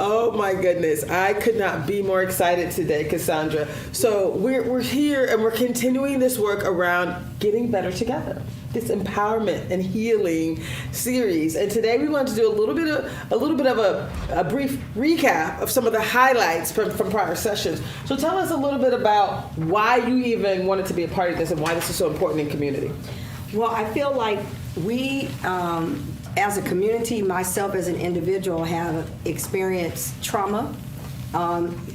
Oh my goodness, I could not be more excited today, Cassandra. So we're here and we're continuing this work around getting better together. This empowerment and healing series, and today we wanted to do a little bit of a brief recap of some of the highlights from prior sessions. So tell us a little bit about why you even wanted to be a part of this and why this is so important in community. Well, I feel like we, as a community, myself as an individual, have experienced trauma.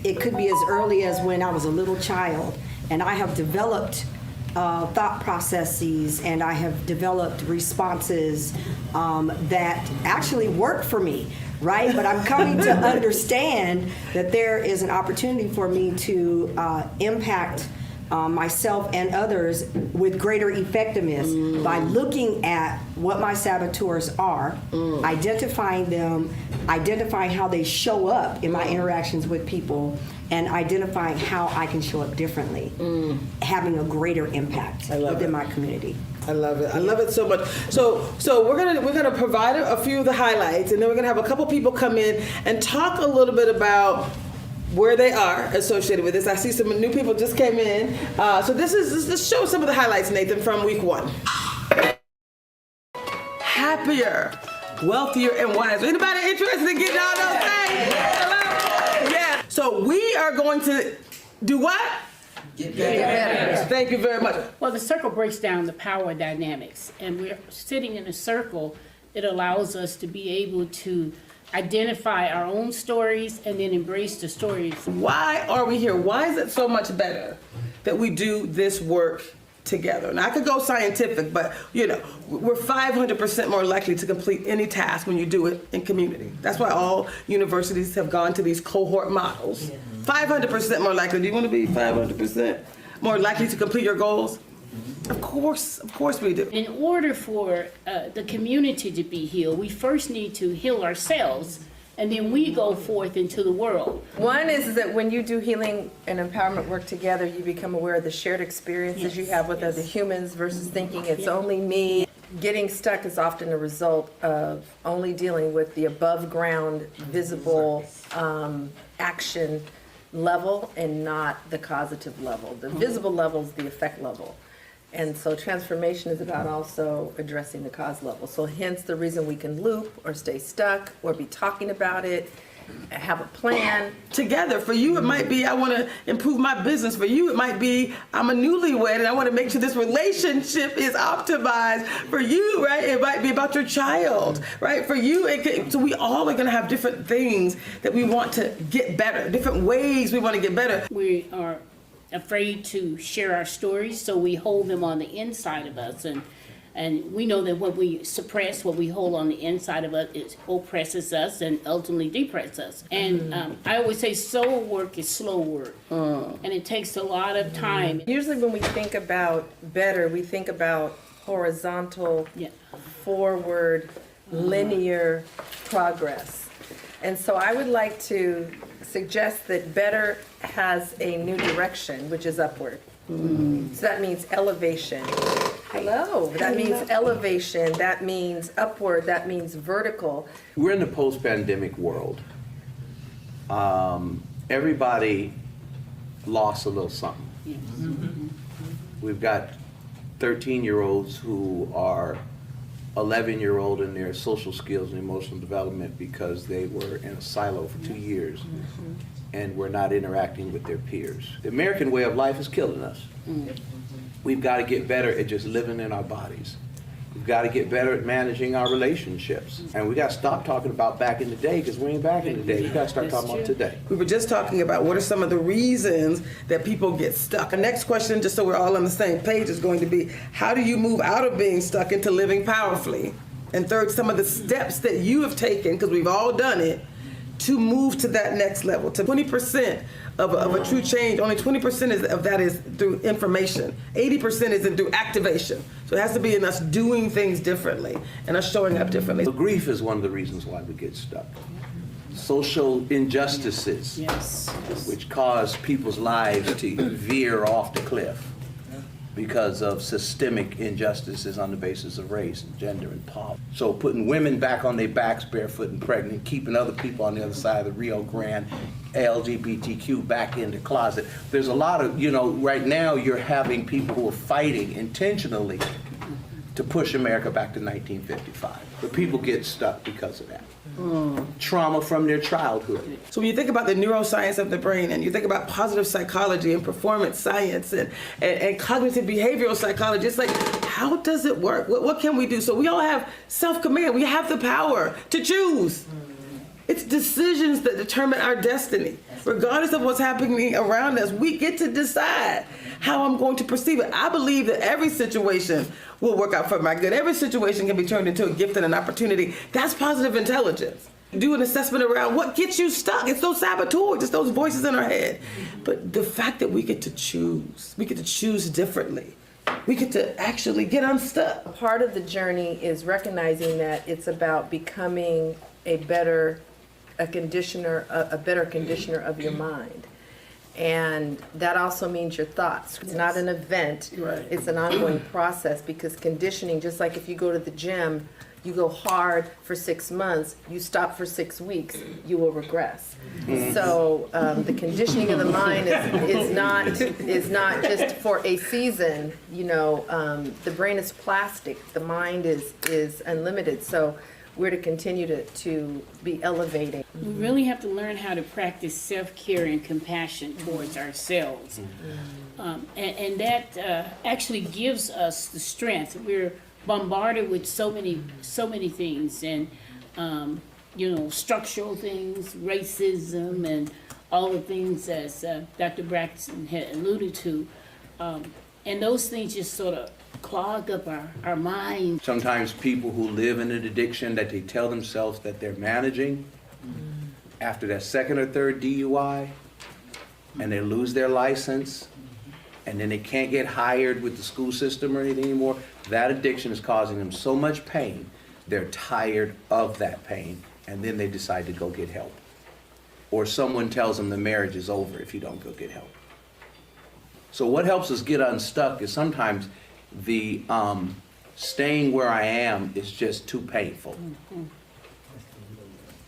It could be as early as when I was a little child, and I have developed thought processes and I have developed responses that actually work for me, right? But I'm coming to understand that there is an opportunity for me to impact myself and others with greater effectiveness by looking at what my saboteurs are, identifying them, identifying how they show up in my interactions with people, and identifying how I can show up differently, having a greater impact within my community. I love it. I love it so much. So we're gonna provide a few of the highlights, and then we're gonna have a couple people come in and talk a little bit about where they are associated with this. I see some new people just came in. So this shows some of the highlights, Nathan, from week 1. Happier, wealthier, and wiser. Anybody interested in getting all those things? Hello? Yeah. So we are going to do what? Get better. Thank you very much. Well, the circle breaks down the power dynamics, and we're sitting in a circle. It allows us to be able to identify our own stories and then embrace the stories. Why are we here? Why is it so much better that we do this work together? And I could go scientific, but we're 500% more likely to complete any task when you do it in community. That's why all universities have gone to these cohort models. 500% more likely. Do you want to be 500% more likely to complete your goals? Of course we do. In order for the community to be healed, we first need to heal ourselves, and then we go forth into the world. One is that when you do healing and empowerment work together, you become aware of the shared experiences you have with other humans versus thinking it's only me. Getting stuck is often a result of only dealing with the above ground, visible action level and not the causative level. The visible level is the effect level. And so transformation is about also addressing the cause level. So hence the reason we can loop or stay stuck or be talking about it, have a plan. Together. For you, it might be, I want to improve my business. For you, it might be, I'm a newlywed and I want to make sure this relationship is optimized. For you, right, it might be about your child, right? For you, so we all are going to have different things that we want to get better, different ways we want to get better. We are afraid to share our stories, so we hold them on the inside of us, and we know that what we suppress, what we hold on the inside of us, it oppresses us and ultimately depresses us. And I always say soul work is slow work, and it takes a lot of time. Usually when we think about better, we think about horizontal, forward, linear progress. And so I would like to suggest that better has a new direction, which is upward. So that means elevation. Hello. That means elevation. That means upward. That means vertical. We're in the post-pandemic world. Everybody lost a little something. We've got 13-year-olds who are 11-year-old in their social skills and emotional development because they were in a silo for 2 years and were not interacting with their peers. The American way of life is killing us. We've got to get better at just living in our bodies. We've got to get better at managing our relationships. And we got to stop talking about back in the day because we ain't back in the day. We got to start talking about today. We were just talking about what are some of the reasons that people get stuck. The next question, just so we're all on the same page, is going to be, how do you move out of being stuck into living powerfully? And third, some of the steps that you have taken, because we've all done it, to move to that next level. To 20% of a true change, only 20% of that is through information. 80% is through activation. So it has to be in us doing things differently and us showing up differently. So grief is one of the reasons why we get stuck. Social injustices, which cause people's lives to veer off the cliff. because of systemic injustices on the basis of race, gender, and poverty. So putting women back on their backs, barefoot and pregnant, keeping other people on the other side of the Rio Grande, LGBTQ back in the closet. There's a lot of, right now you're having people who are fighting intentionally to push America back to 1955. But people get stuck because of that. Trauma from their childhood. So when you think about the neuroscience of the brain, and you think about positive psychology and performance science and cognitive behavioral psychology, it's like, how does it work? What can we do? So we all have self-command. We have the power to choose. It's decisions that determine our destiny. Regardless of what's happening around us, we get to decide how I'm going to perceive it. I believe that every situation will work out for my good. Every situation can be turned into a gift and an opportunity. That's positive intelligence. Do an assessment around what gets you stuck. It's those saboteurs, it's those voices in our head. But the fact that we get to choose differently. We get to actually get unstuck. Part of the journey is recognizing that it's about becoming a better conditioner of your mind. And that also means your thoughts. It's not an event. Right. It's an ongoing process, because conditioning, just like if you go to the gym, you go hard for 6 months, you stop for 6 weeks, you will regress. So the conditioning of the mind is not just for a season. The brain is plastic. The mind is unlimited. So we're to continue to be elevating. We really have to learn how to practice self-care and compassion towards ourselves. And that actually gives us the strength. We're bombarded with so many things, and structural things, racism, and all the things as Dr. Braxton had alluded to. And those things just sort of clog up our mind. Sometimes people who live in an addiction that they tell themselves that they're managing, after that second or third DUI, and they lose their license, and then they can't get hired with the school system or anything anymore, that addiction is causing them so much pain, they're tired of that pain, and then they decide to go get help. Or someone tells them the marriage is over if you don't go get help. So what helps us get unstuck is sometimes the staying where I am is just too painful.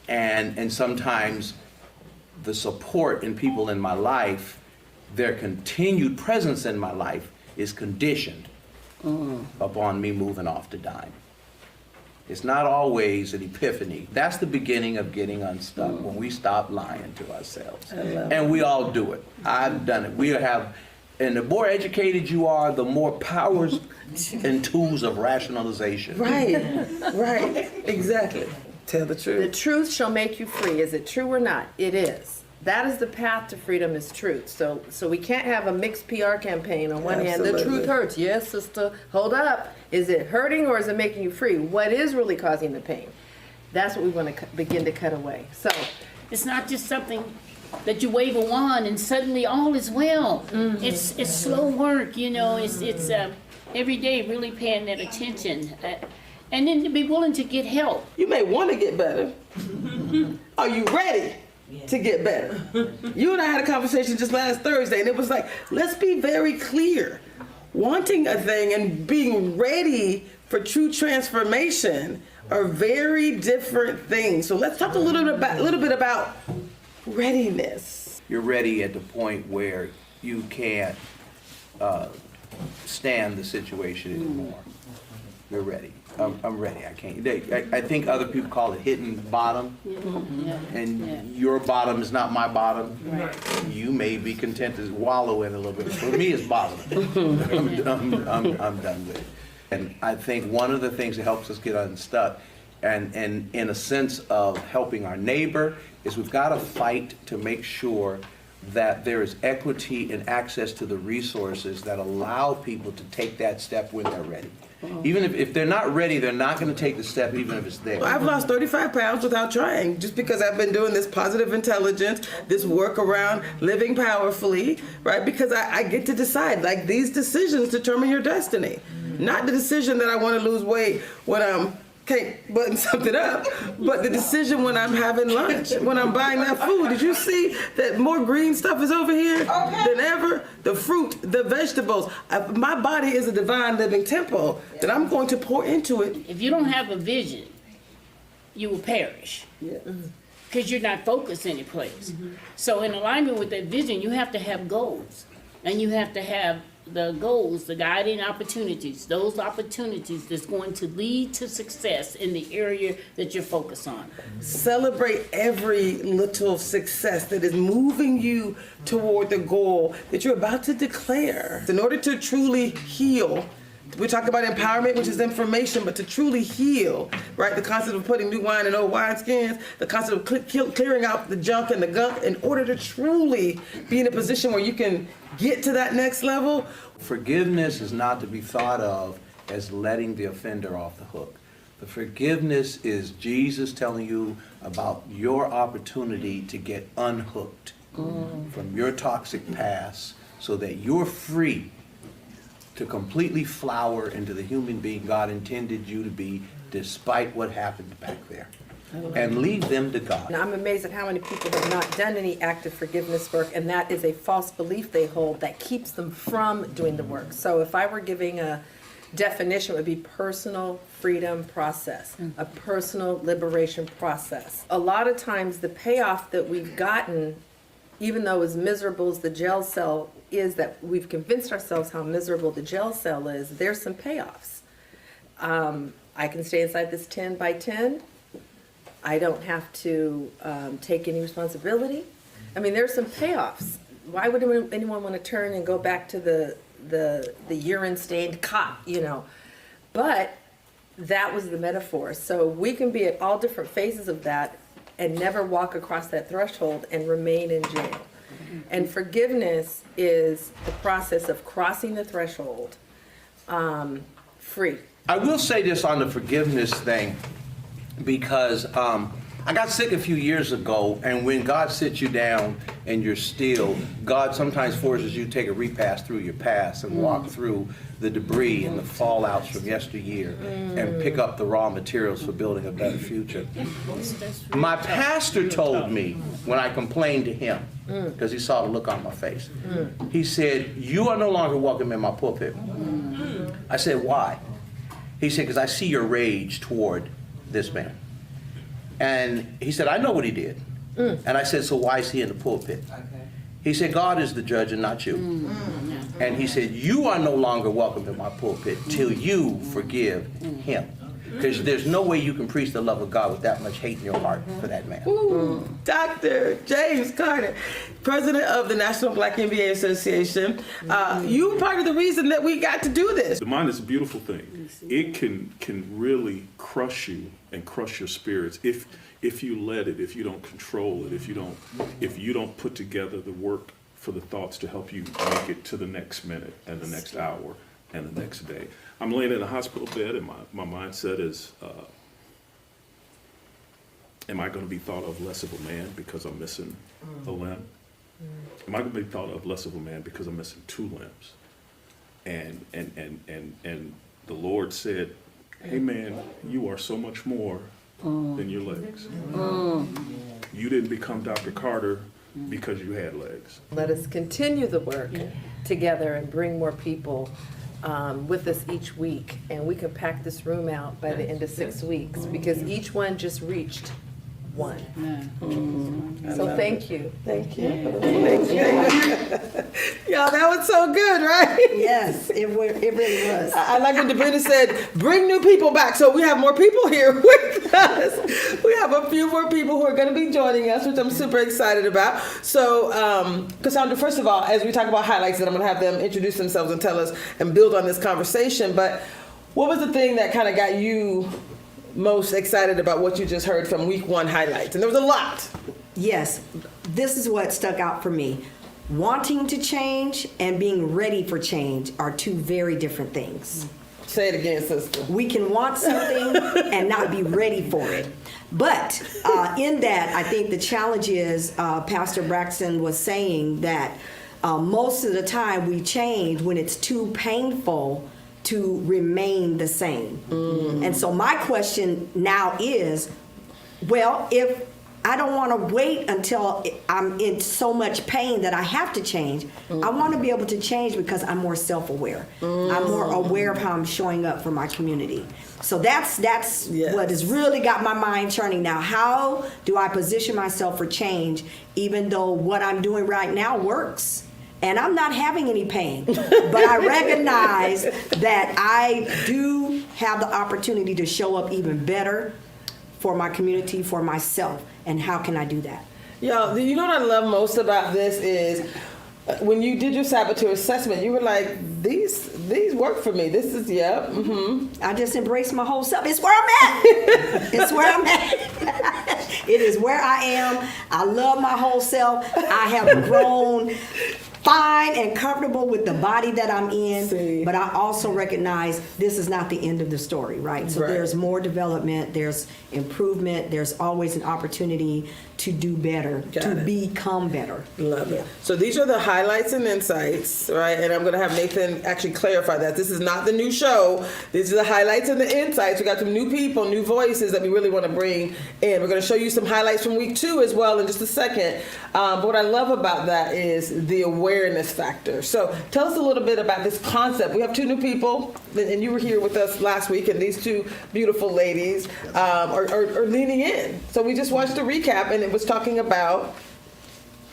And sometimes the support in people in my life, their continued presence in my life is conditioned upon me moving off the dime. It's not always an epiphany. That's the beginning of getting unstuck, when we stop lying to ourselves. And we all do it. I've done it. And the more educated you are, the more powers and tools of rationalization. Right, exactly. Tell the truth. The truth shall make you free. Is it true or not? It is. That is the path to freedom, is truth. So we can't have a mixed PR campaign. On one hand, the truth hurts. Yes, sister, hold up. Is it hurting or is it making you free? What is really causing the pain? That's what we want to begin to cut away. So it's not just something that you wave a wand and suddenly all is well. It's slow work, it's every day really paying that attention. And then to be willing to get help. You may want to get better. Are you ready to get better? You and I had a conversation just last Thursday, and it was like, let's be very clear. Wanting a thing and being ready for true transformation are very different things. So let's talk a little bit about readiness. You're ready at the point where you can't stand the situation anymore. You're ready. I'm ready. I can't. I think other people call it hitting bottom. And your bottom is not my bottom. Right. You may be content to wallow in a little bit. For me, it's bottom. I'm done with it. And I think one of the things that helps us get unstuck, and in a sense of helping our neighbor, is we've got to fight to make sure that there is equity and access to the resources that allow people to take that step when they're ready. Even if they're not ready, they're not going to take the step even if it's there. I've lost 35 pounds without trying, just because I've been doing this positive intelligence, this work around living powerfully, right? Because I get to decide, like, these decisions determine your destiny. Not the decision that I want to lose weight when I'm can't button something up, but the decision when I'm having lunch, when I'm buying that food. Did you see that more green stuff is over here than ever? The fruit, the vegetables. My body is a divine living temple that I'm going to pour into it. If you don't have a vision, you will perish. Because you're not focused any place. So in alignment with that vision, you have to have goals. And you have to have the goals, the guiding opportunities, those opportunities that's going to lead to success in the area that you're focused on. Celebrate every little success that is moving you toward the goal that you're about to declare. In order to truly heal, we talk about empowerment, which is information, but to truly heal, right? The concept of putting new wine in old wineskins, the concept of clearing out the junk and the gunk, in order to truly be in a position where you can get to that next level. Forgiveness is not to be thought of as letting the offender off the hook. The forgiveness is Jesus telling you about your opportunity to get unhooked from your toxic past so that you're free to completely flower into the human being God intended you to be, despite what happened back there. And leave them to God. And I'm amazed at how many people have not done any active forgiveness work, and that is a false belief they hold that keeps them from doing the work. So if I were giving a definition, it would be personal freedom process, a personal liberation process. A lot of times the payoff that we've gotten, even though as miserable as the jail cell is, that we've convinced ourselves how miserable the jail cell is, there's some payoffs. I can stay inside this 10 by 10. I don't have to take any responsibility. I mean, there's some payoffs. Why would anyone want to turn and go back to the urine-stained cot, you know? But that was the metaphor. So we can be at all different phases of that and never walk across that threshold and remain in jail. And forgiveness is the process of crossing the threshold free. I will say this on the forgiveness thing, because I got sick a few years ago, and when God sits you down and you're still, God sometimes forces you to take a repass through your past and walk through the debris and the fallouts from yesteryear and pick up the raw materials for building a better future. My pastor told me when I complained to him, because he saw the look on my face, he said, "You are no longer welcome in my pulpit." I said, "Why?" He said, "Because I see your rage toward this man." And he said, "I know what he did." And I said, "So why is he in the pulpit?" He said, "God is the judge and not you." And he said, "You are no longer welcome in my pulpit till you forgive him." Because there's no way you can preach the love of God with that much hate in your heart for that man. Dr. James Carter, president of the National Black MBA Association. You were part of the reason that we got to do this. The mind is a beautiful thing. It can really crush you and crush your spirits if you let it, if you don't control it, if you don't put together the work for the thoughts to help you make it to the next minute and the next hour and the next day. I'm laying in a hospital bed, and my mindset is, am I going to be thought of less of a man because I'm missing a limb? Am I going to be thought of less of a man because I'm missing 2 limbs? And the Lord said, "Hey man, you are so much more than your legs. You didn't become Dr. Carter because you had legs." Let us continue the work together and bring more people with us each week. And we can pack this room out by the end of 6 weeks, because each one just reached one. So thank you. Thank you. Thank you. Y'all, that was so good, right? Yes, it really was. I like when Debrina said, bring new people back. So we have more people here with us. We have a few more people who are going to be joining us, which I'm super excited about. So, Cassandra, first of all, as we talk about highlights, and I'm going to have them introduce themselves and tell us and build on this conversation. But what was the thing that kind of got you most excited about what you just heard from week 1 highlights? And there was a lot. Yes, this is what stuck out for me. Wanting to change and being ready for change are 2 very different things. Say it again, sister. We can want something and not be ready for it. But in that, I think the challenge is, Pastor Braxton was saying that most of the time we change when it's too painful to remain the same. And so my question now is, well, if I don't want to wait until I'm in so much pain that I have to change. I want to be able to change because I'm more self-aware. I'm more aware of how I'm showing up for my community. So that's what has really got my mind churning now. How do I position myself for change even though what I'm doing right now works? And I'm not having any pain, but I recognize that I do have the opportunity to show up even better for my community, for myself. And how can I do that? Yo, you know what I love most about this is when you did your saboteur assessment, you were like, these work for me. This is, I just embrace my whole self. It's where I'm at. It's where I'm at. It is where I am. I love my whole self. I have grown fine and comfortable with the body that I'm in, but I also recognize this is not the end of the story, right? So there's more development, there's improvement, there's always an opportunity to do better, become better. Love it. So these are the highlights and insights, right? And I'm going to have Nathan actually clarify that. This is not the new show. These are the highlights and the insights. We got some new people, new voices that we really want to bring in. We're going to show you some highlights from week 2 as well in just a second. But what I love about that is the awareness factor. So tell us a little bit about this concept. We have 2 new people, and you were here with us last week, and these 2 beautiful ladies are leaning in. So we just watched a recap, and it was talking about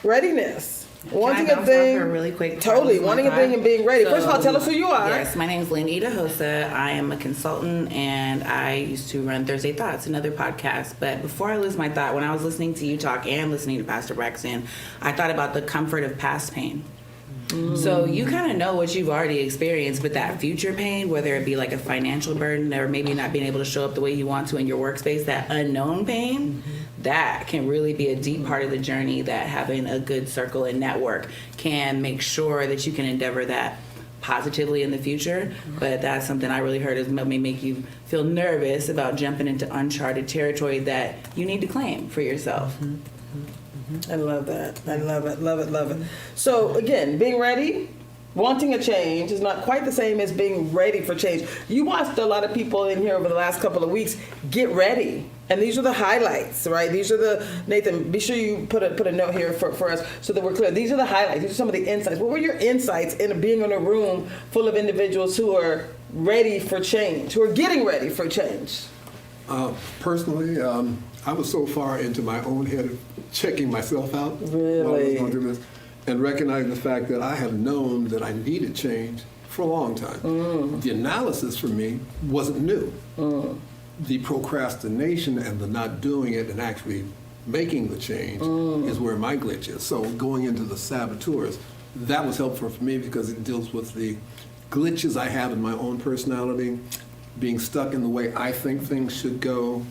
readiness. Wanting a thing, really quick. totally. Wanting a thing and being ready. First of all, tell us who you are. Yes, my name is Lenita Hosa. I am a consultant, and I used to run Thursday Thoughts, another podcast. But before I lose my thought, when I was listening to you talk and listening to Pastor Braxton, I thought about the comfort of past pain. So you kind of know what you've already experienced, but that future pain, whether it be like a financial burden or maybe not being able to show up the way you want to in your workspace, that unknown pain, that can really be a deep part of the journey that having a good circle and network can make sure that you can endeavor that positively in the future. But that's something I really heard is may make you feel nervous about jumping into uncharted territory that you need to claim for yourself. I love that. I love it, love it, love it. So again, being ready, wanting a change is not quite the same as being ready for change. You watched a lot of people in here over the last couple of weeks get ready. And these are the highlights, right? These are the, Nathan, be sure you put a note here for us so that we're clear. These are the highlights. These are some of the insights. What were your insights in being in a room full of individuals who are ready for change, who are getting ready for change? Personally, I was so far into my own head checking myself out Really? while I was going through this, and recognizing the fact that I have known that I needed change for a long time. The analysis for me wasn't new. The procrastination and the not doing it and actually making the change is where my glitch is. So going into the saboteurs, that was helpful for me because it deals with the glitches I have in my own personality, being stuck in the way I think things should go,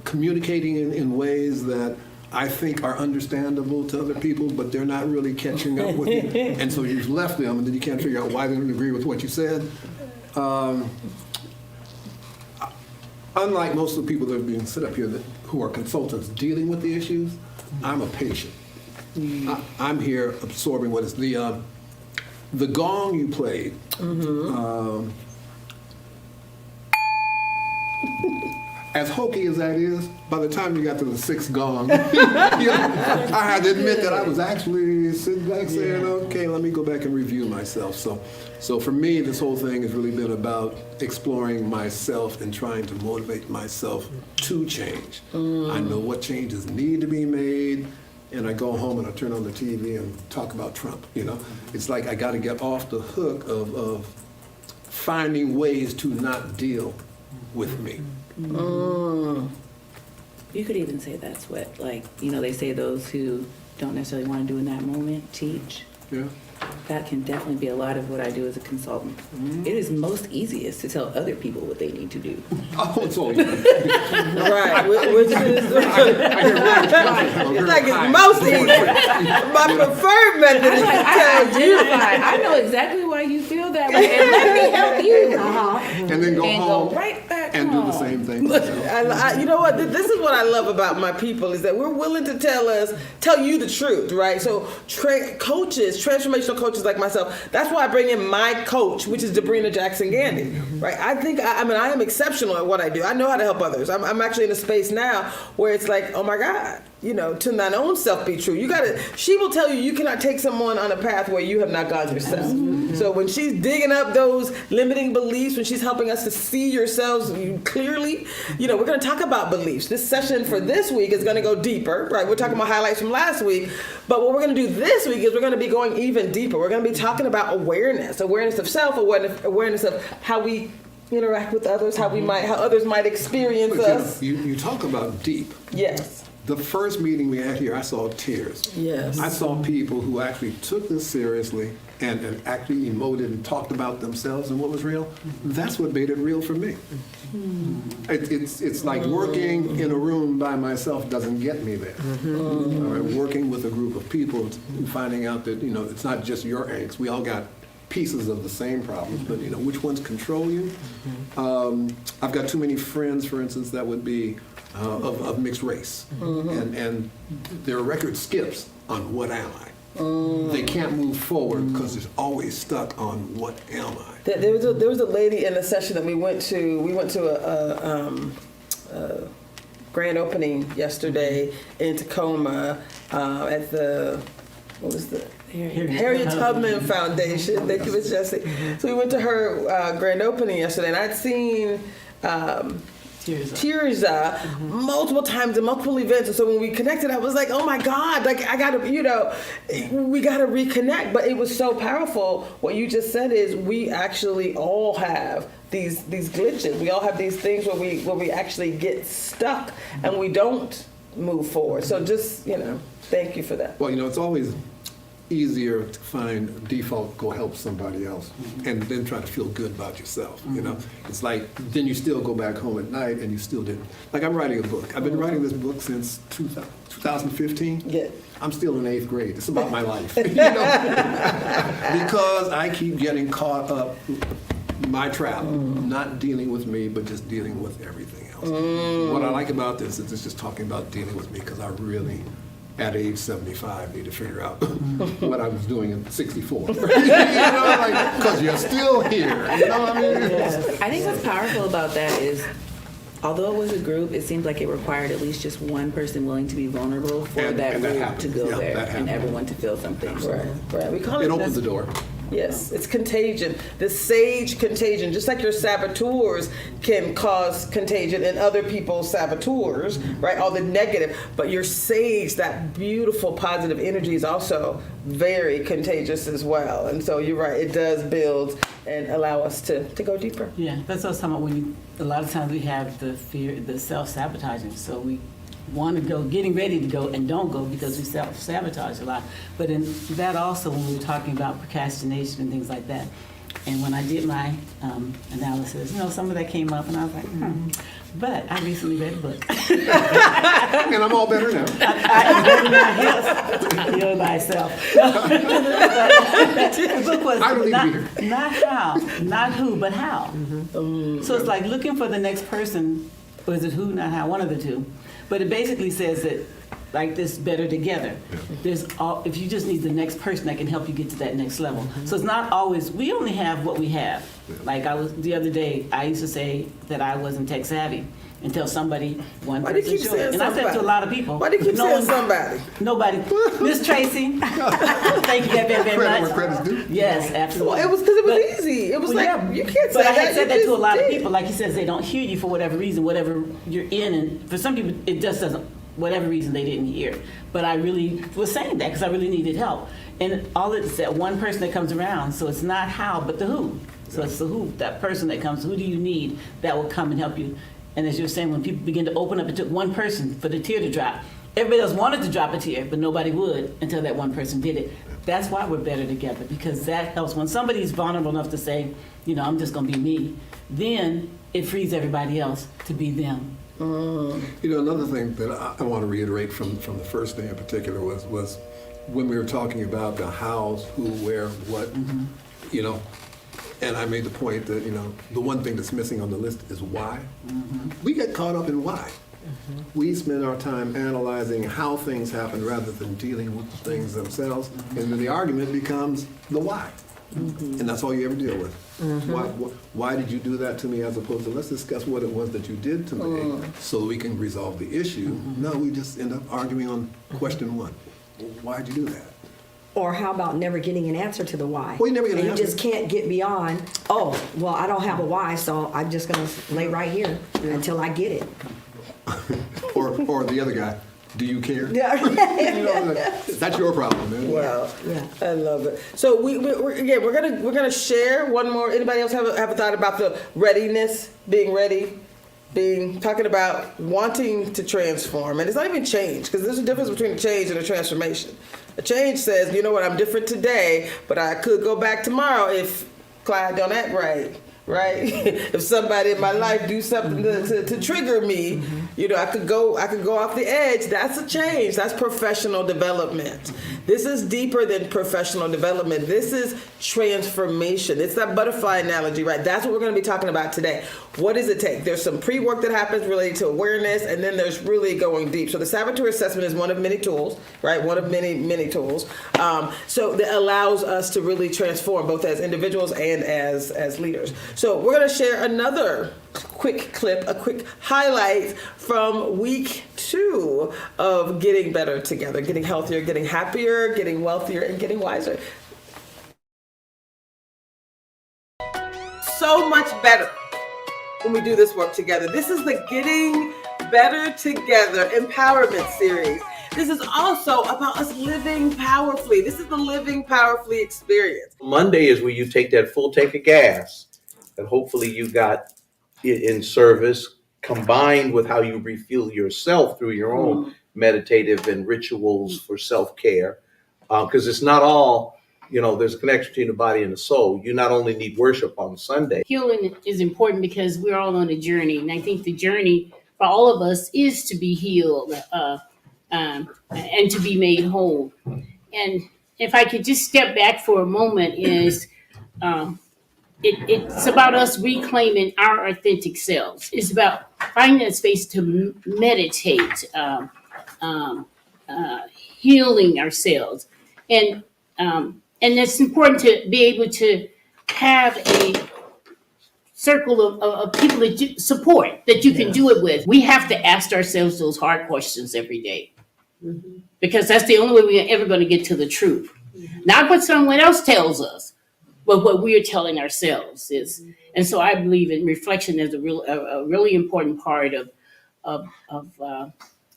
communicating in ways that I think are understandable to other people, but they're not really catching up with you. And so you've left them, and then you can't figure out why they don't agree with what you said. Unlike most of the people that are being set up here who are consultants dealing with the issues, I'm a patient. I'm here absorbing what is the gong you played. As hokey as that is, by the time you got to the 6th gong, I had to admit that I was actually sitting back saying, okay, let me go back and review myself. So for me, this whole thing has really been about exploring myself and trying to motivate myself to change. I know what changes need to be made, and I go home and I turn on the TV and talk about Trump, It's like I got to get off the hook of finding ways to not deal with me. You could even say that's what, they say those who don't necessarily want to do in that moment teach. Yeah. That can definitely be a lot of what I do as a consultant. It is most easiest to tell other people what they need to do. Oh, it's all good. Right, which is it's like it's most easy. My preferred method is to tell you. I know exactly why you feel that way, and let me help you. And then go home. Go right back and do the same thing myself. You know what? This is what I love about my people is that we're willing to tell you the truth, right? So coaches, transformational coaches like myself, that's why I bring in my coach, which is Debrina Jackson Gandy, right? I think, I am exceptional at what I do. I know how to help others. I'm actually in a space now where it's like, oh my God, to thine own self be true. She will tell you cannot take someone on a path where you have not gone yourself. So when she's digging up those limiting beliefs, when she's helping us to see yourselves clearly, we're going to talk about beliefs. This session for this week is going to go deeper, right? We're talking about highlights from last week, but what we're going to do this week is we're going to be going even deeper. We're going to be talking about awareness of self, awareness of how we interact with others, how others might experience us. You talk about deep. Yes. The first meeting we had here, I saw tears. Yes. I saw people who actually took this seriously and actually emoted and talked about themselves and what was real. That's what made it real for me. It's like working in a room by myself doesn't get me there. All right, working with a group of people, finding out that it's not just your angst. We all got pieces of the same problems, but which ones control you? I've got too many friends, for instance, that would be of mixed race, and their record skips on what am I. They can't move forward because they're always stuck on what am I. There was a lady in the session that we went to. We went to a grand opening yesterday in Tacoma at the Harriet Tubman Foundation. Thank you, Ms. Jessie. So we went to her grand opening yesterday, and I'd seen Tirza multiple times in multiple events. And so when we connected, I was like, oh my God, like we gotta reconnect. But it was so powerful. What you just said is we actually all have these glitches. We all have these things where we actually get stuck and we don't move forward. So just, thank you for that. Well, it's always easier to find default, go help somebody else, and then try to feel good about yourself. It's like then you still go back home at night and you still didn't. Like I'm writing a book. I've been writing this book since 2015. Yeah. I'm still in 8th grade. It's about my life, because I keep getting caught up my travel, not dealing with me, but just dealing with everything else. What I like about this is it's just talking about dealing with me, because I really, at age 75, need to figure out what I was doing at 64. Because you're still here. You know what I mean? Yes. I think what's powerful about that is, although it was a group, it seemed like it required at least just one person willing to be vulnerable for that group to go there and everyone to feel something. Right. We call it opens the door. Yes, it's contagion. The sage contagion, just like your saboteurs can cause contagion and other people's saboteurs, right? All the negative. But your sage, that beautiful positive energy, is also very contagious as well. And so you're right, it does build and allow us to go deeper. Yeah, that's what I was talking about. A lot of times we have the fear, the self-sabotaging. So we want to go, getting ready to go, and don't go because we self-sabotage a lot. But in that also, when we were talking about procrastination and things like that, and when I did my analysis, some of that came up, and I was like, But I recently read a book. And I'm all better now. I'm better than I heal thyself. The book was not how, not who, but how. So it's like looking for the next person, or is it who, not how, one of the two. But it basically says that, like this, better together. If you just need the next person that can help you get to that next level. So it's not always, we only have what we have. Like the other day, I used to say that I wasn't tech savvy until one person showed it. And I said to a lot of people. Why do you keep saying somebody? Nobody. Miss Tracy. Thank you very much. Where credit's due? Yes, absolutely. Well, it was because it was easy. It was you can't say but that. I had said that to a lot of people. Like he says, they don't hear you for whatever reason, whatever you're in. And for some people, it just doesn't, whatever reason they didn't hear. But I really was saying that because I really needed help. And all it's that one person that comes around. So it's not how, but the who. So it's the who, that person that comes. Who do you need that will come and help you? And as you're saying, when people begin to open up, it took one person for the tear to drop. Everybody else wanted to drop a tear, but nobody would until that one person did it. That's why we're better together, because that helps. When somebody's vulnerable enough to say, I'm just going to be me, then it frees everybody else to be them. Another thing that I want to reiterate from the first day in particular was when we were talking about the hows, who, where, what, And I made the point that, the one thing that's missing on the list is why. We get caught up in why. We spend our time analyzing how things happen rather than dealing with the things themselves. And then the argument becomes the why. And that's all you ever deal with. Why did you do that to me, as opposed to let's discuss what it was that you did to me so we can resolve the issue. No, we just end up arguing on question one. Why'd you do that? Or how about never getting an answer to the why? Well, you never get an and answer. You just can't get beyond, oh, well, I don't have a why, so I'm just going to lay right here until I get it. or the other guy, do you care? Yeah. That's your problem, man. Wow, Yeah. I love it. So we're gonna share one more. Anybody else have a thought about the readiness, being ready, talking about wanting to transform, and it's not even change, because there's a difference between a change and a transformation. A change says, you know what, I'm different today, but I could go back tomorrow if Clyde don't act right. Right? If somebody in my life do something to trigger me, I could go off the edge. That's a change. That's professional development. This is deeper than professional development. This is transformation. It's that butterfly analogy, right? That's what we're going to be talking about today. What does it take? There's some pre-work that happens related to awareness, and then there's really going deep. So the saboteur assessment is one of many tools, right? One of many tools. So that allows us to really transform both as individuals and as leaders. So we're going to share another quick clip, a quick highlight from week 2 of getting better together, getting healthier, getting happier, getting wealthier, and getting wiser. So much better when we do this work together. This is the Getting Better Together Empowerment Series. This is also about us living powerfully. This is the Living Powerfully experience. Monday is where you take that full tank of gas that hopefully you got in service, combined with how you refuel yourself through your own meditative and rituals for self-care. Because it's not all, there's a connection between the body and the soul. You not only need worship on Sunday. Healing is important because we're all on a journey. And I think the journey for all of us is to be healed and to be made whole. And if I could just step back for a moment, it's about us reclaiming our authentic selves. It's about finding a space to meditate, healing ourselves. And it's important to be able to have a circle of people that you support, that you can do it with. We have to ask ourselves those hard questions every day. Because that's the only way we're ever going to get to the truth. Not what someone else tells us, but what we are telling ourselves is. And so I believe in reflection as a really important part of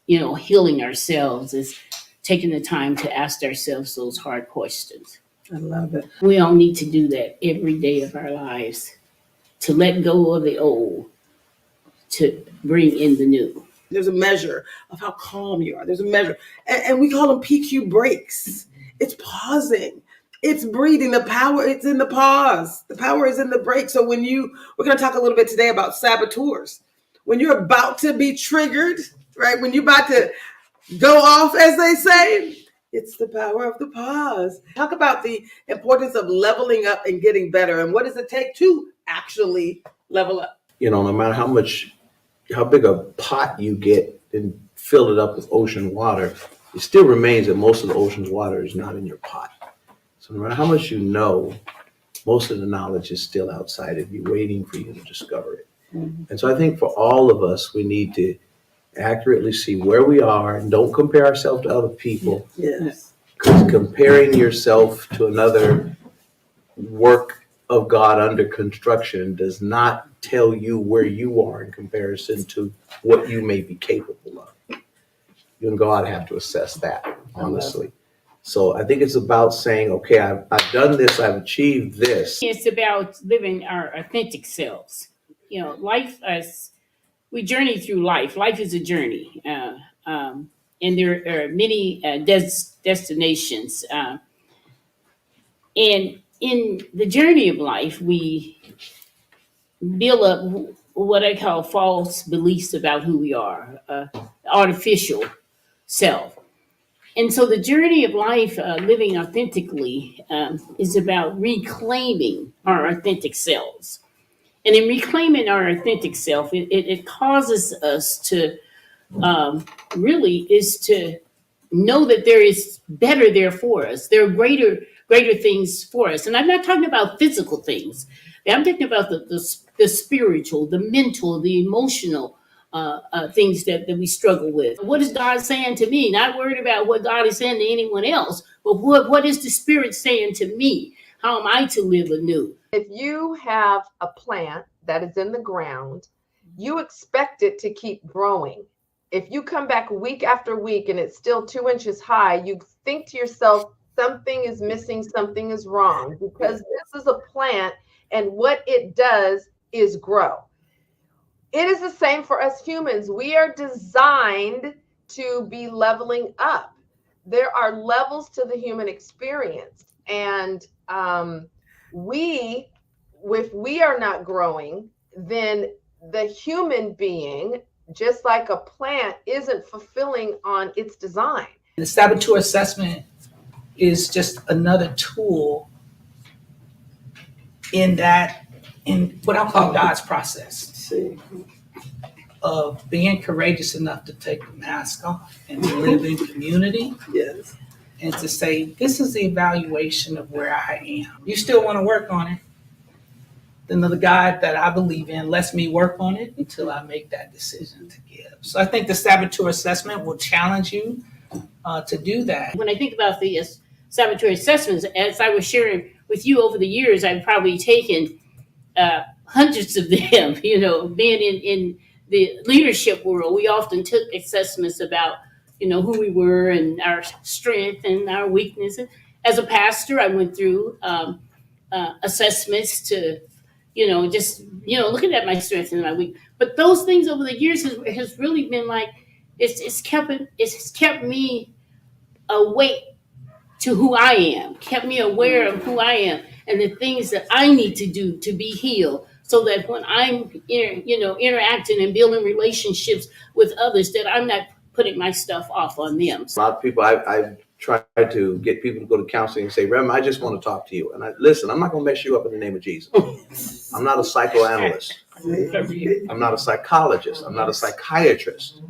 healing ourselves, is taking the time to ask ourselves those hard questions. I love it. We all need to do that every day of our lives, to let go of the old, to bring in the new. There's a measure of how calm you are. There's a measure. And we call them PQ breaks. It's pausing. It's breathing. The power, it's in the pause. The power is in the break. So we're going to talk a little bit today about saboteurs. When you're about to be triggered, right? When you're about to go off, as they say, it's the power of the pause. Talk about the importance of leveling up and getting better. And what does it take to actually level up? No matter how big a pot you get and fill it up with ocean water, it still remains that most of the ocean's water is not in your pot. So no matter how much you know, most of the knowledge is still outside of you, waiting for you to discover it. And so I think for all of us, we need to accurately see where we are and don't compare ourselves to other people. Yes. Because comparing yourself to another work of God under construction does not tell you where you are in comparison to what you may be capable of. You and God have to assess that, honestly. So I think it's about saying, okay, I've done this, I've achieved this. It's about living our authentic selves. Life, as we journey through life. Life is a journey, and there are many destinations. And in the journey of life, we build up what I call false beliefs about who we are, artificial self. And so the journey of life, living authentically, is about reclaiming our authentic selves. And in reclaiming our authentic self, it causes us to really is to know that there is better there for us. There are greater things for us. And I'm not talking about physical things. I'm talking about the spiritual, the mental, the emotional things that we struggle with. What is God saying to me? Not worried about what God is saying to anyone else, but what is the Spirit saying to me? How am I to live anew? If you have a plant that is in the ground, you expect it to keep growing. If you come back week after week and it's still 2 inches high, you think to yourself, something is missing, something is wrong, because this is a plant and what it does is grow. It is the same for us humans. We are designed to be leveling up. There are levels to the human experience. And if we are not growing, then the human being, just like a plant, isn't fulfilling on its design. The saboteur assessment is just another tool in what I call God's process of being courageous enough to take the mask off and to live in community. Yes. And to say, this is the evaluation of where I am. You still want to work on it? Then the God that I believe in lets me work on it until I make that decision to give. So I think the saboteur assessment will challenge you to do that. When I think about the saboteur assessments, as I was sharing with you over the years, I've probably taken hundreds of them. Being in the leadership world, we often took assessments about who we were and our strength and our weaknesses. As a pastor, I went through assessments to, looking at my strengths and my weaknesses. But those things over the years has really been like, it's kept me awake to who I am, kept me aware of who I am and the things that I need to do to be healed. So that when I'm, interacting and building relationships with others, that I'm not putting my stuff off on them. A lot of people, I've tried to get people to go to counseling and say, Reverend, I just want to talk to you. And listen, I'm not going to mess you up in the name of Jesus. I'm not a psychoanalyst. I'm not a psychologist. I'm not a psychiatrist.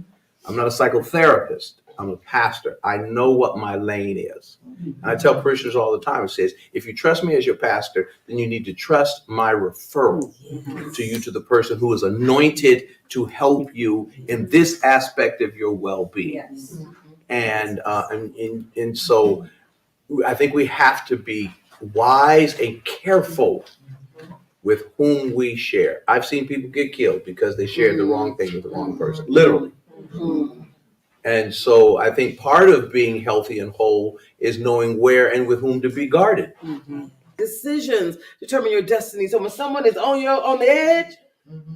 I'm not a psychotherapist. I'm a pastor. I know what my lane is. And I tell parishioners all the time, it says, if you trust me as your pastor, then you need to trust my referral to you, to the person who is anointed to help you in this aspect of your well-being. Yes. And so I think we have to be wise and careful with whom we share. I've seen people get killed because they shared the wrong thing with the wrong person, literally. And so I think part of being healthy and whole is knowing where and with whom to be guarded. Decisions determine your destiny. So when someone is on the edge,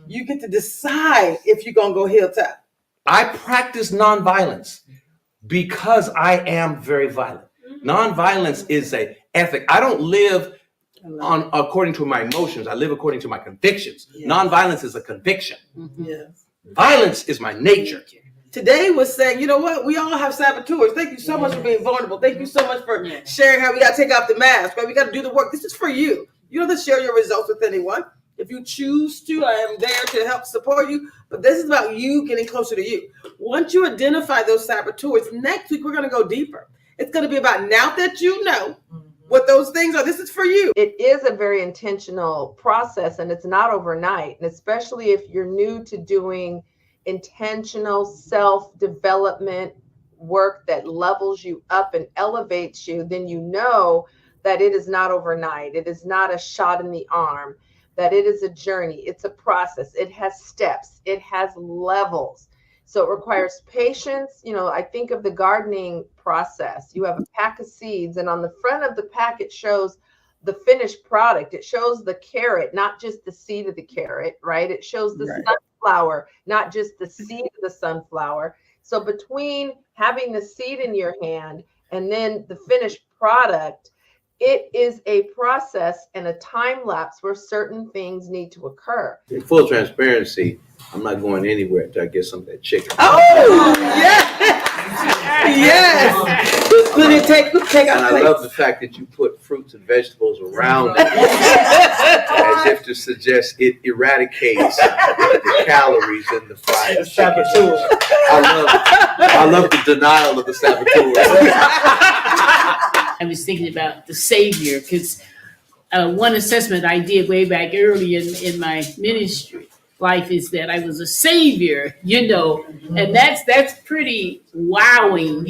you get to decide if you're going to go heel tap. I practice nonviolence because I am very violent. Nonviolence is an ethic. I don't live according to my emotions. I live according to my convictions. Yes. Nonviolence is a conviction. Yes. Violence is my nature. Today was saying, you know what? We all have saboteurs. Thank you so much for being vulnerable. Thank you so much for sharing how we got to take off the mask, right? We got to do the work. This is for you. You don't have to share your results with anyone. If you choose to, I am there to help support you. But this is about you getting closer to you. Once you identify those saboteurs, next week we're going to go deeper. It's going to be about, now that you know what those things are, this is for you. It is a very intentional process, and it's not overnight. And especially if you're new to doing intentional self-development work that levels you up and elevates you, then you know that it is not overnight. It is not a shot in the arm, that it is a journey. It's a process. It has steps. It has levels. So it requires patience. I think of the gardening process. You have a pack of seeds, and on the front of the pack, it shows the finished product. It shows the carrot, not just the seed of the carrot, right? It shows the sunflower, not just the seed of the sunflower. So between having the seed in your hand and then the finished product, it is a process and a time lapse where certain things need to occur. In full transparency, I'm not going anywhere until I get some of that chicken. Oh, yes! Yes! take And our I place. love the fact that you put fruits and vegetables around it as if to suggest it eradicates the calories in the fried chicken. I love the denial of the saboteurs. I was thinking about the Savior, because one assessment I did way back early in my ministry life is that I was a savior, and that's pretty wowing,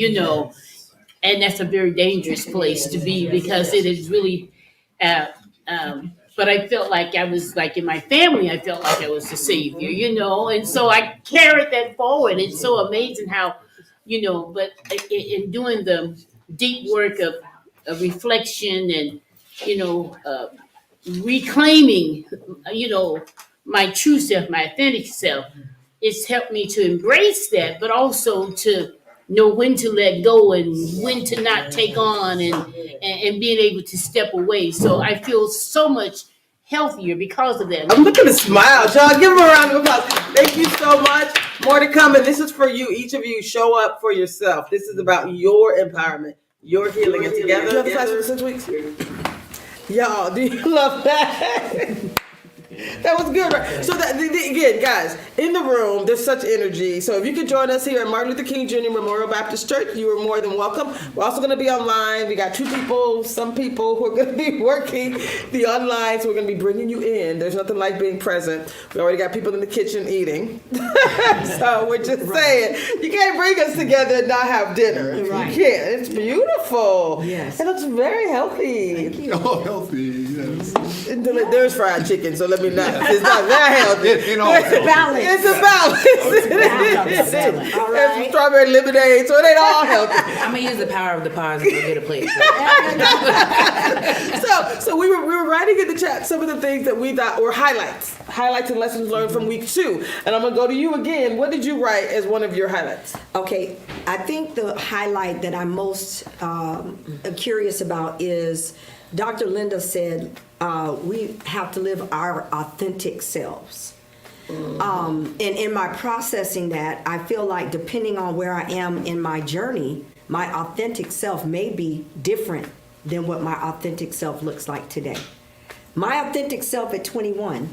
and that's a very dangerous place to be, because it is really, but I felt like I was, like in my family, I felt like I was the savior, and so I carried that forward. It's so amazing how, but in doing the deep work of reflection and, reclaiming, my true self, my authentic self, it's helped me to embrace that, but also to know when to let go and when to not take on, and being able to step away. So I feel so much healthier because of that. I'm looking to smile. Y'all give them a round of applause. Thank you so much. More to come, and this is for you. Each of you show up for yourself. This is about your empowerment, your healing, and together. Do you have the flash for the 6 weeks? Y'all, do you love that? That was good, right? So that again, guys, in the room, there's such energy. So if you could join us here at Martin Luther King Jr. Memorial Baptist Church, you are more than welcome. We're also going to be online. We got some people who are going to be working the online, so we're going to be bringing you in. There's nothing like being present. We already got people in the kitchen eating. So we're just saying, you can't bring us together and not have dinner. Right. You can't. It's beautiful. Yes. It looks very healthy. Oh, healthy, yes. There's fried chicken, so let me not. It's not that healthy. It's a balance. It's a balance. It's a balance. All There's some right. strawberry lemonade, so it ain't all healthy. I'm gonna use the power of the pause and go get a plate. So we were writing in the chat some of the things that we thought were highlights and lessons learned from week 2. And I'm gonna go to you again. What did you write as one of your highlights? Okay, I think the highlight that I'm most curious about is Dr. Linda said we have to live our authentic selves. And in my processing that, I feel like depending on where I am in my journey, my authentic self may be different than what my authentic self looks like today. My authentic self at 21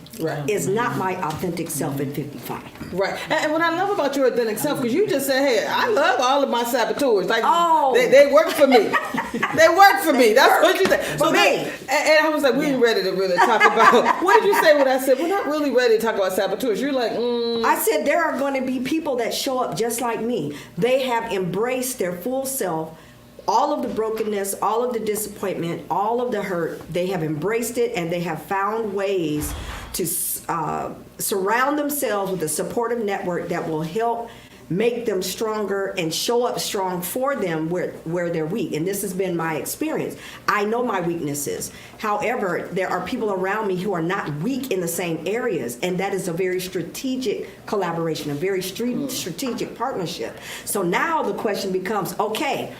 is not my authentic self at 55. Right. And what I love about your authentic self, because you just said, hey, I love all of my saboteurs. Like, they work for me. They work for me. That's what you said. So and I was like, we ain't ready to really talk about, what did you say when I said, we're not really ready to talk about saboteurs? You're like, I said there are going to be people that show up just like me. They have embraced their full self. All of the brokenness, all of the disappointment, all of the hurt, they have embraced it, and they have found ways to surround themselves with a supportive network that will help make them stronger and show up strong for them where they're weak. And this has been my experience. I know my weaknesses. However, there are people around me who are not weak in the same areas, and that is a very strategic collaboration, a very strategic partnership. So now the question becomes, okay,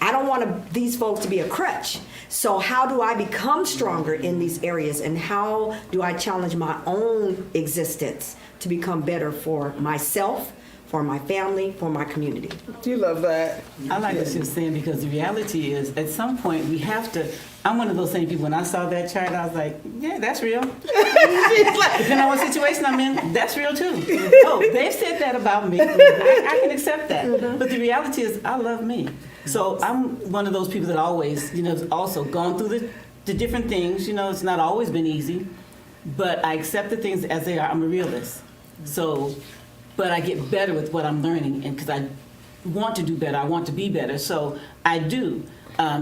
I don't want these folks to be a crutch. So how do I become stronger in these areas, and how do I challenge my own existence to become better for myself, for my family, for my community? do you love that? I like what she was saying, because the reality is, at some point, we have to. I'm one of those same people. When I saw that chart, I was like, yeah, that's real. Depending on what situation I'm in, that's real too. Oh, they've said that about me. I can accept that. But the reality is, I love me. So I'm one of those people that always, also gone through the different things. It's not always been easy, but I accept the things as they are. I'm a realist. So, but I get better with what I'm learning, and because I want to do better, I want to be better. So I do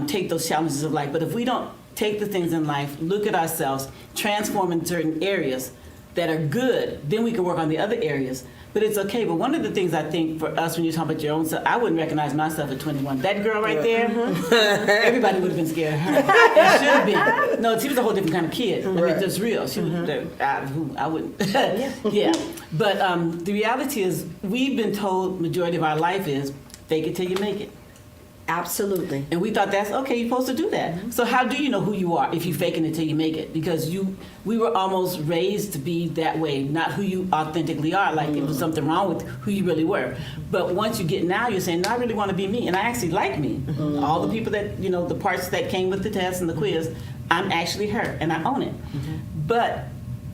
take those challenges of life. But if we don't take the things in life, look at ourselves, transform in certain areas that are good, then we can work on the other areas. But it's okay. But one of the things I think for us, when you're talking about your own self, I wouldn't recognize myself at 21. That girl right there, everybody would have been scared of her. It should have been. No, she was a whole different kind of kid. I mean, just real. She was, I wouldn't. Yeah. But the reality is, we've been told majority of our life is fake it till you make it. Absolutely. And we thought that's okay, you're supposed to do that. So how do you know who you are if you faking it till you make it? Because we were almost raised to be that way, not who you authentically are, like it was something wrong with who you really were. But once you get now, you're saying, no, I really want to be me. And I actually like me. All the people that, the parts that came with the test and the quiz, I'm actually her and I own it. But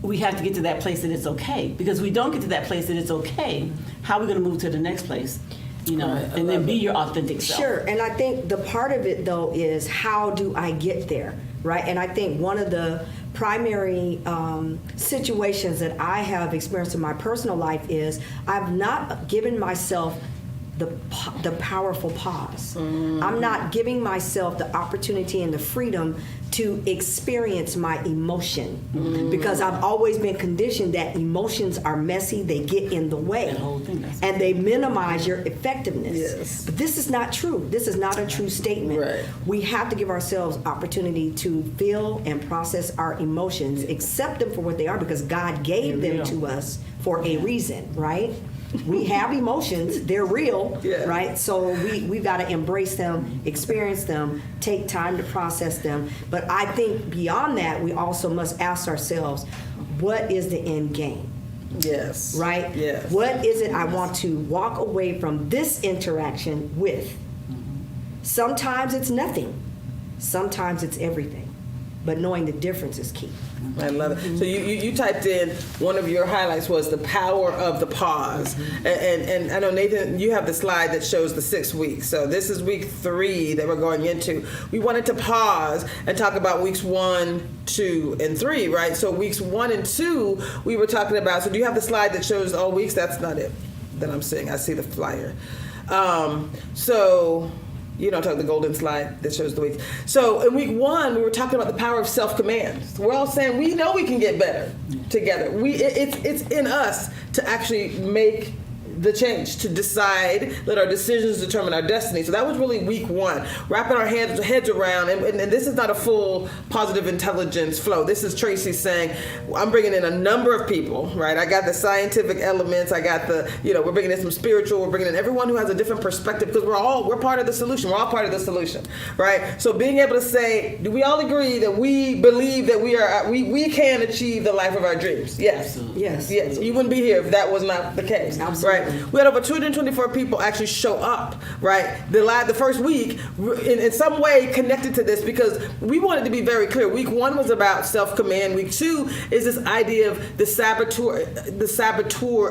we have to get to that place that it's okay. Because we don't get to that place that it's okay, how are we going to move to the next place? And then be your authentic self. Sure, and I think the part of it though is how do I get there, right? And I think one of the primary situations that I have experienced in my personal life is I've not given myself the powerful pause. I'm not giving myself the opportunity and the freedom to experience my emotion because I've always been conditioned that emotions are messy, they get in the way, and they minimize your effectiveness. Yes. But this is not true. This is not a true statement. Right. We have to give ourselves opportunity to feel and process our emotions, accept them for what they are because God gave them to us for a reason, right? We have emotions, they're real, right? So we've got to embrace them, experience them, take time to process them. But I think beyond that, we also must ask ourselves, what is the end game? Yes. Right? Yes. What is it I want to walk away from this interaction with? Sometimes it's nothing. Sometimes it's everything. But knowing the difference is key. I love it. So you typed in, one of your highlights was the power of the pause. And I know, Nathan, you have the slide that shows the 6 weeks. So this is week 3 that we're going into. We wanted to pause and talk about weeks 1, 2, and 3, right? So weeks 1 and 2, we were talking about, so do you have the slide that shows all weeks? That's not it that I'm seeing. I see the flyer. So you don't talk the golden slide that shows the weeks. So in week 1, we were talking about the power of self-command. We're all saying we know we can get better together. It's in us to actually make the change, to decide, let our decisions determine our destiny. So that was really week 1, wrapping our heads around, and this is not a full positive intelligence flow. This is Tracy saying, I'm bringing in a number of people, right? I got the scientific elements, I got the, we're bringing in some spiritual, we're bringing in everyone who has a different perspective, because we're part of the solution. We're all part of the solution, right? So being able to say, do we all agree that we believe that we can achieve the life of our dreams? Yes. Yes. Yes. You wouldn't be here if that was not the case. Absolutely. Right? We had over 224 people actually show up, right? The first week in some way connected to this, because we wanted to be very clear. Week 1 was about self-command. Week 2 is this idea of the saboteur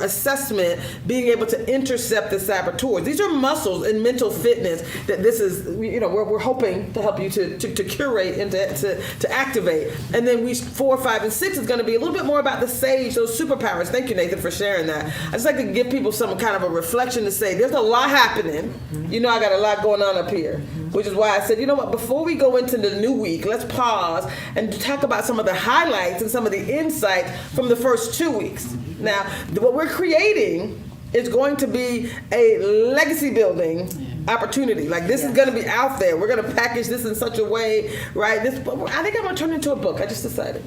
assessment, being able to intercept the saboteurs. These are muscles in mental fitness that this is, we're hoping to help you to curate and to activate. And then weeks 4, 5, and 6 is going to be a little bit more about the sage, those superpowers. Thank you, Nathan, for sharing that. I just like to give people some kind of a reflection to say there's a lot happening. I got a lot going on up here, which is why I said, you know what, before we go into the new week, let's pause and talk about some of the highlights and some of the insights from the first 2 weeks. Now, what we're creating is going to be a legacy building opportunity. Like, this is going to be out there. We're going to package this in such a way, right? I think I'm going to turn it into a book. I just decided.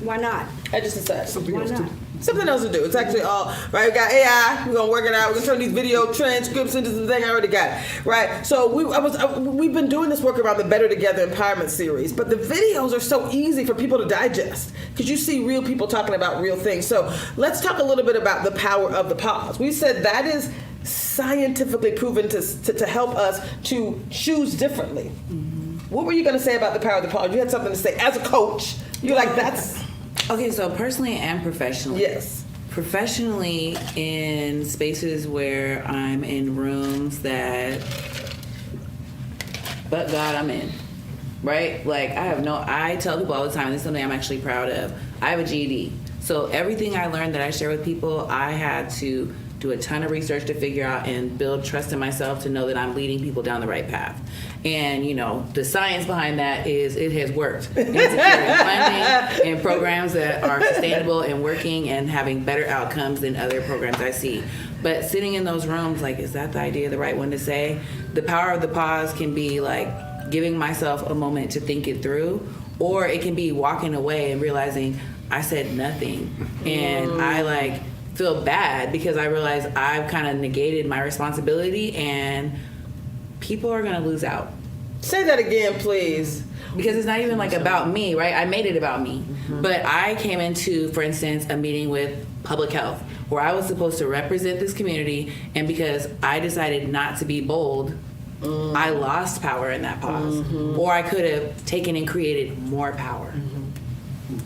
Why not? I just decided. Why not? Something else to do. It's actually all, right, we got AI, we're going to work it out, we're going to turn these video transcripts into something I already got, right? So we've been doing this work around the Better Together Empowerment series, but the videos are so easy for people to digest because you see real people talking about real things. So let's talk a little bit about the power of the pause. We said that is scientifically proven to help us to choose differently. What were you going to say about the power of the pause? You had something to say as a coach. You're like, that's... Okay, so personally and professionally. Yes. Professionally, in spaces where I'm in rooms that, but God, I'm in, right? Like, I tell people all the time, and this is something I'm actually proud of, I have a GED. So everything I learned that I share with people, I had to do a ton of research to figure out and build trust in myself to know that I'm leading people down the right path. And, the science behind that is it has worked. And securing funding and programs that are sustainable and working and having better outcomes than other programs I see. But sitting in those rooms, like, is that the idea, the right one to say? The power of the pause can be like giving myself a moment to think it through, or it can be walking away and realizing I said nothing. And I feel bad because I realize I've kind of negated my responsibility and people are going to lose out. Say that again, please. Because it's not even like about me, right? I made it about me. But I came into, for instance, a meeting with public health where I was supposed to represent this community, and because I decided not to be bold, I lost power in that pause. Or I could have taken and created more power.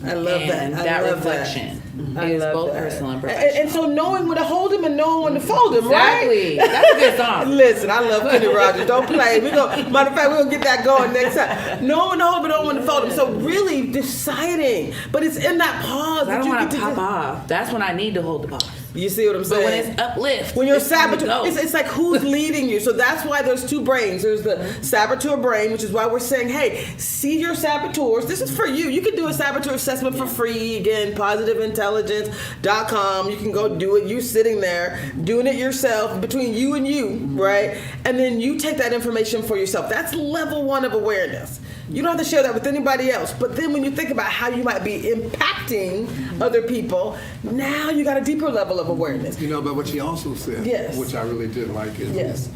I love And that. that I love reflection I is love both that. personal and professional. And so knowing when to hold him and knowing when to fold him, Exactly. right? That's a good song. Listen, I love Kenny Rogers. Don't play. Matter of fact, we're gonna get that going next time. Knowing when to hold him and knowing when to fold him. So really deciding, but it's in that pause. I that don't you want get to pop off. That's when I need to hold the pause. You see what I'm But saying? when it's uplift, when you're it's time to saboteur, go. it's like who's leading you. So that's why there's two brains. There's the saboteur brain, which is why we're saying, hey, see your saboteurs. This is for you. You can do a saboteur assessment for free. Again, positiveintelligence.com. You can go do it. You're sitting there doing it yourself between you and you, right? And then you take that information for yourself. That's level 1 of awareness. You don't have to share that with anybody else. But then when you think about how you might be impacting other people, now you got a deeper level of awareness. You know, but what she also said, Yes. which I really did like, is Yes.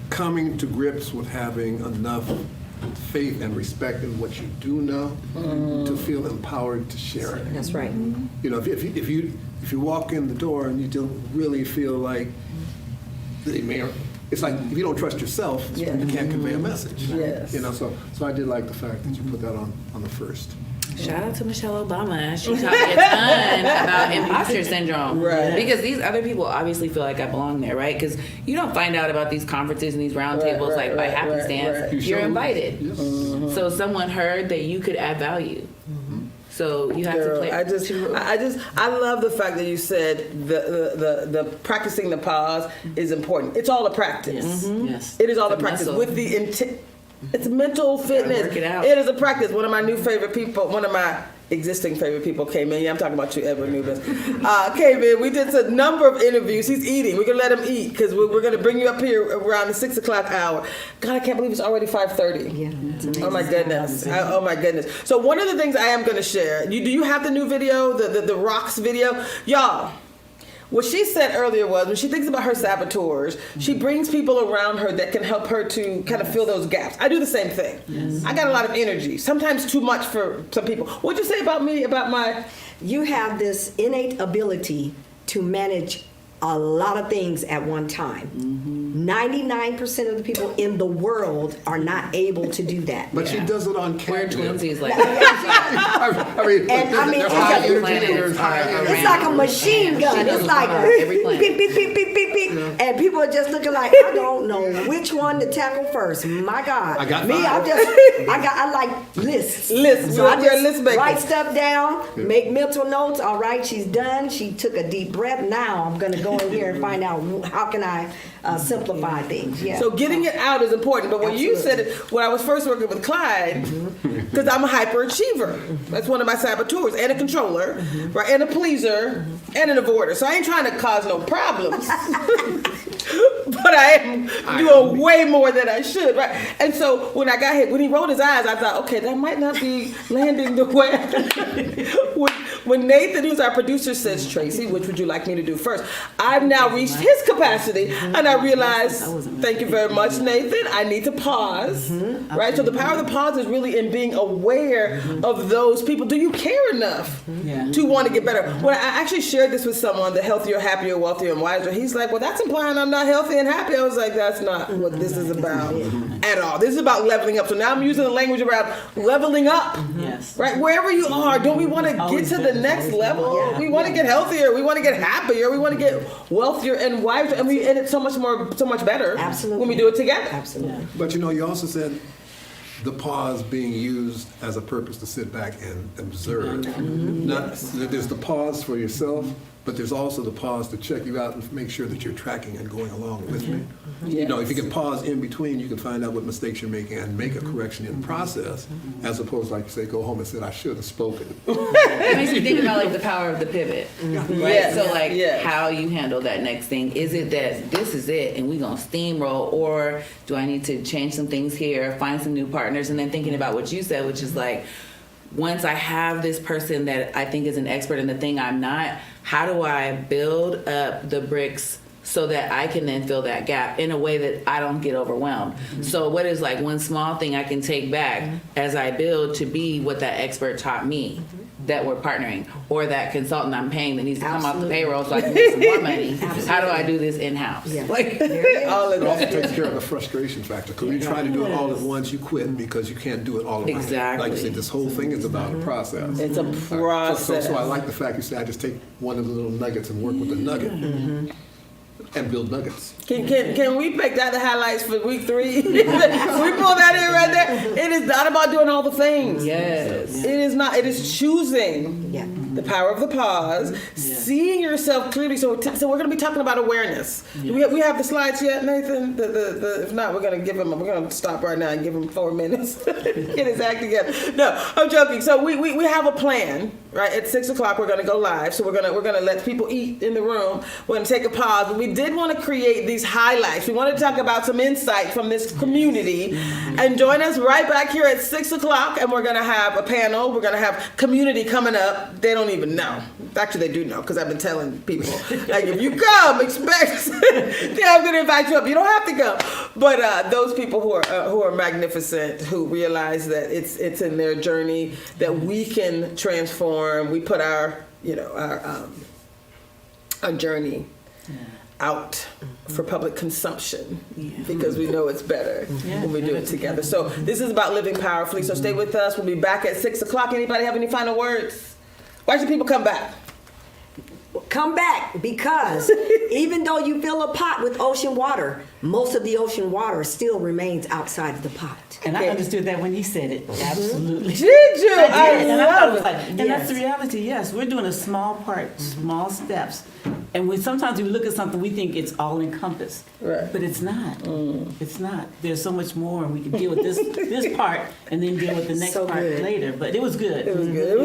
coming to grips with having enough faith and respect in what you do know to feel empowered to share it. That's right. You know, if you walk in the door and you don't really feel like the mayor, it's like if you don't trust yourself, Yeah. you can't convey a message. Yes. You know, so I did like the fact that you put that on the first. Shout out to Michelle Obama. She taught me a ton about imposter syndrome. Right. Because these other people obviously feel like I belong there, right? Because you don't find out about these conferences and these roundtables Right, like by right, happenstance. right. You're invited. Yes. So someone heard that you could add value. So you have to Girl, play. I love the fact that you said the practicing the pause is important. It's all a practice. Yes. It is all a It's a practice muscle. with the intent. It's mental fitness. work it out. It is a practice. One of my new favorite people, one of my existing favorite people came in. Yeah, I'm talking about you, Edward Nubis. Came in. We did a number of interviews. He's eating. We're going to let him eat because we're going to bring you up here around the 6 o'clock hour. God, I can't believe it's already 5:30. Yeah, that's amazing. Oh my goodness! Oh my goodness! So one of the things I am going to share. Do you have the new video, the rocks video, y'all? What she said earlier was when she thinks about her saboteurs, she brings people around her that can help her to kind of fill those gaps. I do the same thing. Yes. I got a lot of energy, sometimes too much for some people. What'd you say about me? About my? You have this innate ability to manage a lot of things at one time. 99% of the people in the world are not able to do that. But she does it on We're camera. twinsies like I mean, And I mean, they're it's high like- energy, they're high energy. It's like a machine gun. She knows It's like every beep, plan. beep, beep, beep, beep, beep, beep. And people are just looking like, I don't know which one to tackle first. My God. I got Me, five. I like lists. Lists. So I You're a just list maker. write stuff down, make mental notes. All right, she's done. She took a deep breath. Now I'm going to go in here and find out how can I simplify things. Yeah. So getting it out is important. But when you said it, when I was first working with Clyde, because I'm a hyperachiever. That's one of my saboteurs, and a controller, right, and a pleaser, and an avoider. So I ain't trying to cause no problems. But I am doing way more than I should, right? And so when I got hit, when he rolled his eyes, I thought, okay, that might not be landing the way. When Nathan, who's our producer, says, Tracy, which would you like me to do first? I've now reached his capacity, and I realized, thank you very much, Nathan, I need to pause, right? So the power of the pause is really in being aware of those people. Do you care enough to want to get better? When I actually shared this with someone, the Healthier, Happier, Wealthier, and Wiser, he's like, well, that's implying I'm not healthy and happy. I was like, that's not what this is about at all. This is about leveling up. So now I'm using the language around leveling up, Yes. right? Wherever you are, don't we want to get to the next level? Yeah. We want to get healthier. We want to get happier. We want to get wealthier and wiser. And it's so much better Absolutely. when we do it together. Absolutely. But you know, you also said the pause being used as a purpose to sit back and observe. Not, there's the pause for yourself, but there's also the pause to check you out and make sure that you're tracking and going along with me. You know, if you can pause in between, you can find out what mistakes you're making and make a correction in process, as opposed to, like you say, go home and say, I should have spoken. It makes me think about like the power of the pivot, right? Yes. So like Yes. how you handle that next thing. Is it that this is it and we gonna steamroll, or do I need to change some things here, find some new partners, and then thinking about what you said, which is like, once I have this person that I think is an expert in the thing I'm not, how do I build up the bricks so that I can then fill that gap in a way that I don't get overwhelmed. So what is like one small thing I can take back as I build to be what that expert taught me that we're partnering, or that consultant I'm paying that needs to come off the payroll so I can make some more money. How do I do this in-house? Yeah. Like, All of It also that. takes care of the frustration factor. Because when you try to do it all at once, you quit because you can't do it all at once. Exactly. Like you said, this whole thing is about a process. It's a process. So I like the fact you said I just take one of the little nuggets and work with the nugget and build nuggets. Can we make that the highlights for week 3? We pull that in right there. It is not about doing all the things. yes. It is not. It is choosing Yeah. the power of the pause, seeing yourself clearly. So we're going to be talking about awareness. Do we have the slides yet, Nathan? If not, we're going to give him. We're going to stop right now and give him 4 minutes. Get his act together. No, I'm joking. So we have a plan. Right at 6 o'clock, we're going to go live. So we're gonna let people eat in the room. We're going to take a pause. But we did want to create these highlights. We want to talk about some insight from this community, and join us right back here at 6 o'clock. And we're going to have a panel. We're going to have community coming up. They don't even know. Actually, they do know because I've been telling people, like, if you come, expect I'm going to invite you up. You don't have to come. But those people who are magnificent, who realize that it's in their journey that we can transform. We put our journey out for public consumption because we know it's better when we do it together. So this is about living powerfully. So stay with us. We'll be back at 6 o'clock. Anybody have any final words? Why should people come back? Come back, because even though you fill a pot with ocean water, most of the ocean water still remains outside of the pot. And I understood that when he said it. Absolutely. Did you? I And I thought it love was it. like, and that's the reality. Yes, we're doing a small part, small steps, and sometimes we look at something, we think it's all encompassed, Right. but it's not. It's not. There's so much more, and we can deal with this part, and then deal with the next So part good. later. But it was good. It was good.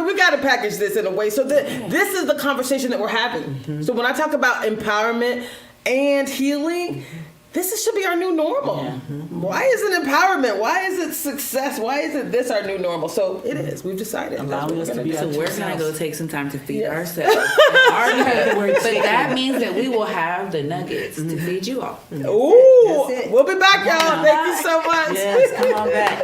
We got to package this in a way. So this is the conversation that we're having. So when I talk about empowerment and healing, this should be our new normal. Why isn't empowerment? Why is it success? Why isn't this our new normal? So it is. We've decided. Allowing us to be So our where true can I go selves. take some time to feed Yes. ourselves? But that means that we will have the nuggets to feed you all. Ooh, That's it. we'll be back, y'all. Thank you so much. Yes, come on back.